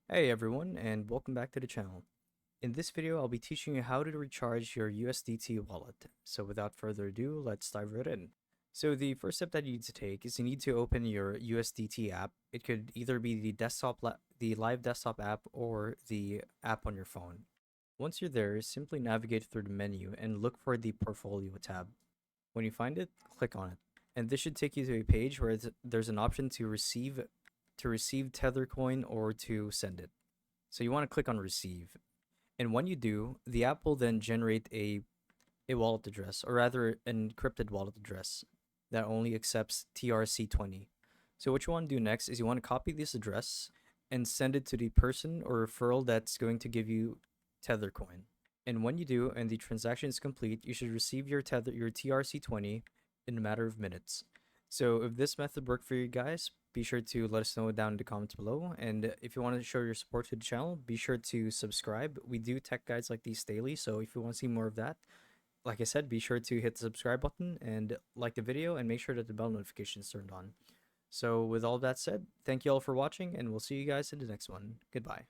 Hey everyone, and welcome back to the channel. In this video, I'll be teaching you how to recharge your USDT wallet. So without further ado, let's dive right in. So the first step that you need to take is you need to open your USDT app. It could either be the live desktop app or the app on your phone. Once you're there, simply navigate through the menu and look for the portfolio tab. When you find it, click on it. And this should take you to a page where there's an option to receive Tether coin or to send it. So you want to click on receive. And when you do, the app will then generate a wallet address, or rather an encrypted wallet address that only accepts TRC20. So what you want to do next is you want to copy this address and send it to the person or referral that's going to give you Tether coin. And when you do and the transaction is complete, you should receive your TRC20 in a matter of minutes. So if this method worked for you guys, be sure to let us know down in the comments below. And if you want to show your support to the channel, be sure to subscribe. We do tech guides like these daily, so if you want to see more of that, like I said, be sure to hit the subscribe button and like the video and make sure that the bell notification is turned on. So with all that said, thank you all for watching, and we'll see you guys in the next one. Goodbye.